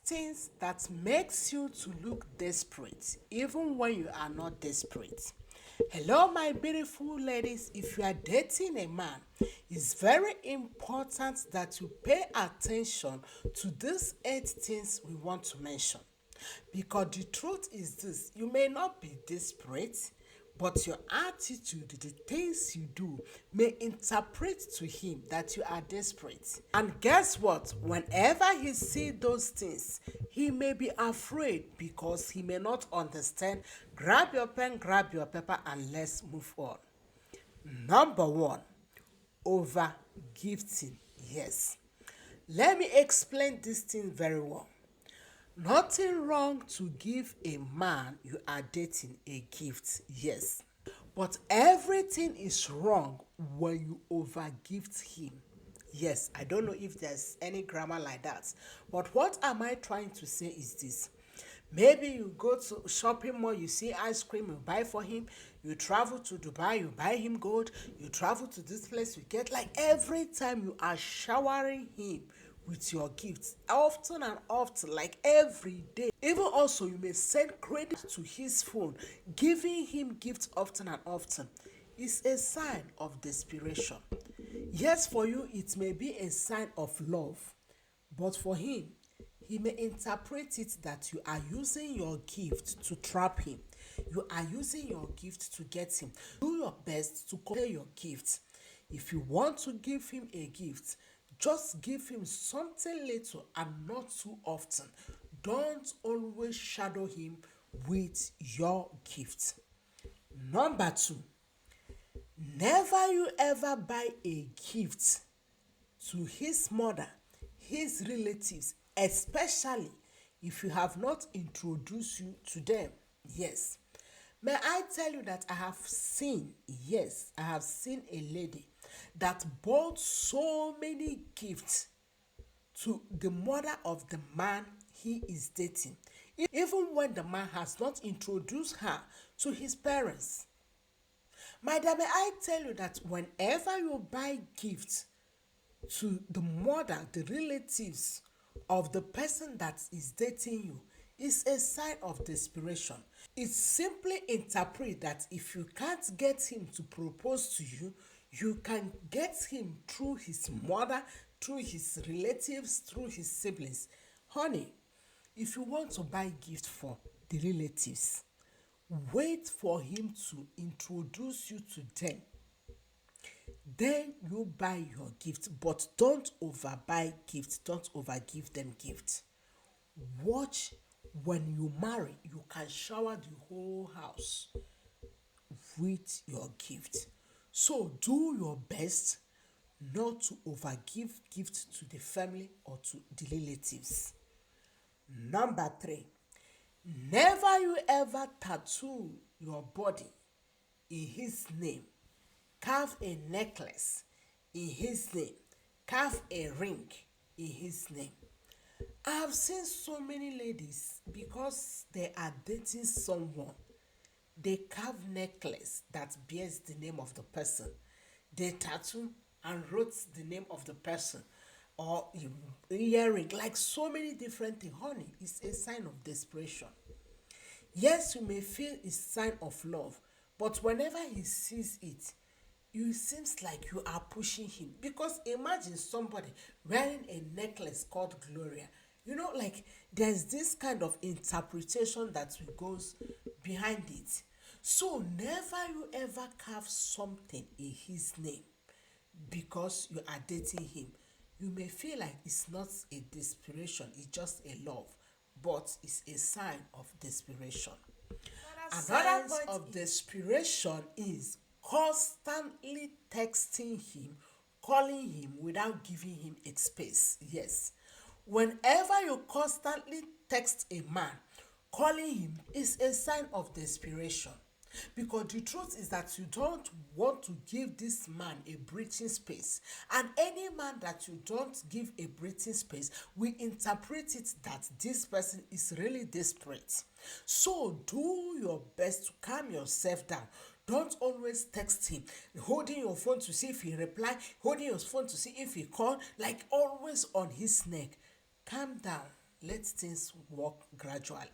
things that makes you to look desperate even when you are not desperate. Hello my beautiful ladies, if you are dating a man, it's very important that you pay attention to these 8 things we want to mention. Because the truth is this, you may not be desperate, but your attitude, the things you do, may interpret to him that you are desperate. And guess what? Whenever he sees those things, he may be afraid because he may not understand. Grab your pen, grab your paper, and let's move on. Number one, over gifting. Yes. Let me explain this thing very well. Nothing wrong to give a man you are dating a gift, yes. But everything is wrong when you overgift him. Yes, I don't know if there's any grammar like that. But what am I trying to say is this. Maybe you go to shopping mall, you see ice cream, you buy for him. You travel to Dubai, you buy him gold. You travel to this place, you get like every time you are showering him with your gifts often and often, like every day. Even also, you may send credit to his phone, giving him gifts often and often. Is a sign of desperation. Yes, for you, it may be a sign of love, but for him, he may interpret it that you are using your gift to trap him. You are using your gift to get him. Do your best to compare your gift. If you want to give him a gift, just give him something little and not too often. Don't always shadow him with your gift. Number two, never you ever buy a gift to his mother, his relatives, especially if you have not introduced you to them. Yes. May I tell you that I have seen, yes, I have seen a lady that bought so many gifts to the mother of the man he is dating, even when the man has not introduced her to his parents. My dear, may I tell you that whenever you buy gifts to the mother, the relatives of the person that is dating you, is a sign of desperation. It simply interprets that if you can't get him to propose to you, you can get him through his mother, through his relatives, through his siblings. Honey, if you want to buy gift for the relatives, wait for him to introduce you to them. Then you buy your gift, but don't overbuy gifts, don't overgive them gifts. Watch, when you marry, you can shower the whole house with your gift. So do your best not to overgive gifts to the family or to the relatives. Number three, never you ever tattoo your body in his name. Carve a necklace in his name. Carve a ring in his name. I have seen so many ladies, because they are dating someone, they carve necklace that bears the name of the person. They tattoo and wrote the name of the person, or earring, like so many different things. Honey, it's a sign of desperation. Yes, you may feel it's sign of love, but whenever he sees it, it seems like you are pushing him. Because imagine somebody wearing a necklace called Gloria. Like there's this kind of interpretation that goes behind it. So never you ever carve something in his name because you are dating him. You may feel like it's not a desperation, it's just a love, but it's a sign of desperation. Another point of desperation is constantly texting him, calling him without giving him a space. Yes. Whenever you constantly text a man, calling him is a sign of desperation. Because the truth is that you don't want to give this man a breathing space. And any man that you don't give a breathing space, we interpret it that this person is really desperate. So do your best to calm yourself down. Don't always text him, holding your phone to see if he reply, holding your phone to see if he call, like always on his neck. Calm down. let things work gradually.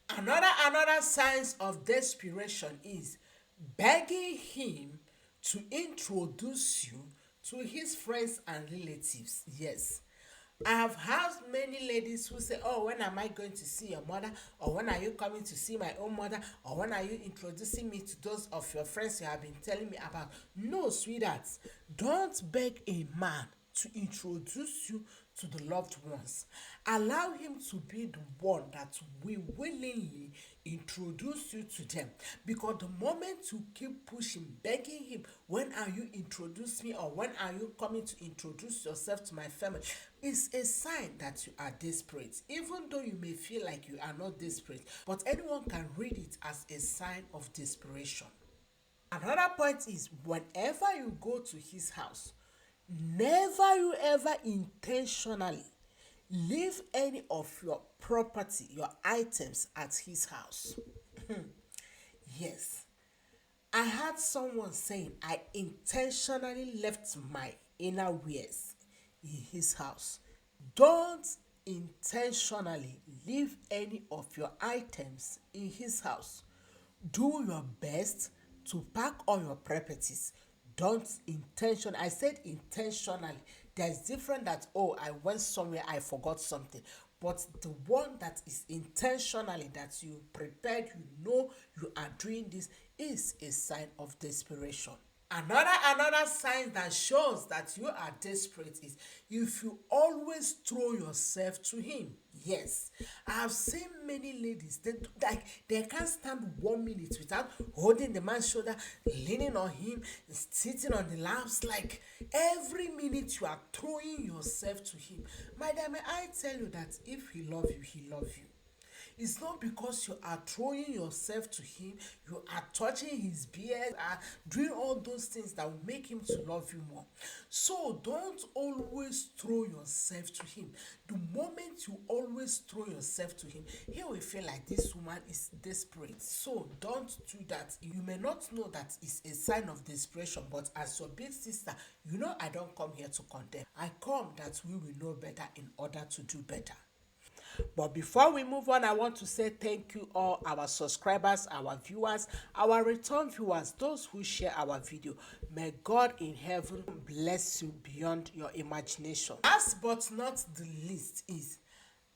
Another signs of desperation is begging him to introduce you to his friends and relatives. Yes. I have had many ladies who say, "Oh, when am I going to see your mother? Or when are you coming to see my own mother? Or when are you introducing me to those of your friends you have been telling me about?" No, sweethearts, don't beg a man to introduce you to the loved ones. Allow him to be the one that will willingly introduce you to them. Because the moment you keep pushing, begging him, "When are you introduce me?" or "When are you coming to introduce yourself to my family?" is a sign that you are desperate. Even though you may feel like you are not desperate, but anyone can read it as a sign of desperation. Another point is whenever you go to his house, never you ever intentionally leave any of your property, your items at his house. Yes, I had someone saying I intentionally left my inner wears in his house. Don't intentionally leave any of your items in his house. Do your best to pack all your properties. Don't intention. I said intentionally. There's different that, "Oh, I went somewhere, I forgot something." But the one that is intentionally that you prepared, you know you are doing this, is a sign of desperation. Another sign that shows that you are desperate is if you always throw yourself to him. Yes, I have seen many ladies, they can't stand 1 minute without holding the man's shoulder, leaning on him, sitting on the laps. Like every minute you are throwing yourself to him. My dear, may I tell you that if he loves you, he loves you. It's not because you are throwing yourself to him, you are touching his beard, are doing all those things that will make him to love you more. So don't always throw yourself to him. The moment you always throw yourself to him, he will feel like this woman is desperate. So don't do that. You may not know that it's a sign of desperation, but as your big sister, you know I don't come here to condemn. I come that we will know better in order to do better. But before we move on, I want to say thank you all our subscribers, our viewers, our return viewers, those who share our video. May God in heaven bless you beyond your imagination. Last but not the least is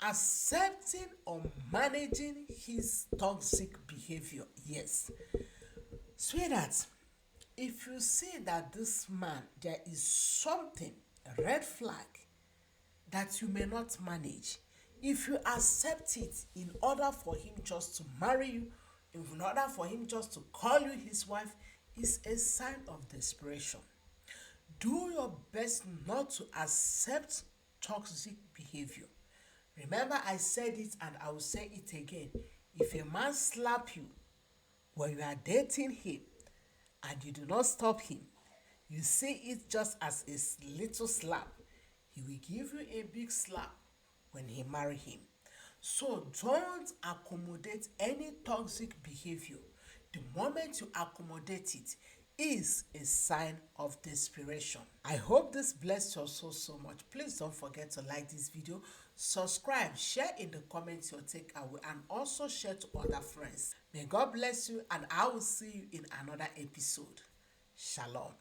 accepting or managing his toxic behavior. Yes. Sweetheart, if you see that this man, there is something, a red flag, that you may not manage, if you accept it in order for him just to marry you, in order for him just to call you his wife, is a sign of desperation. Do your best not to accept toxic behavior. Remember, I said it and I will say it again. If a man slap you when you are dating him and you do not stop him, you see it just as a little slap, he will give you a big slap when he marry him. So don't accommodate any toxic behavior. The moment you accommodate it is a sign of desperation. I hope this blessed your soul so much. Please don't forget to like this video, subscribe, share in the comments your takeaway, and also share to other friends. May God bless you, and I will see you in another episode. Shalom.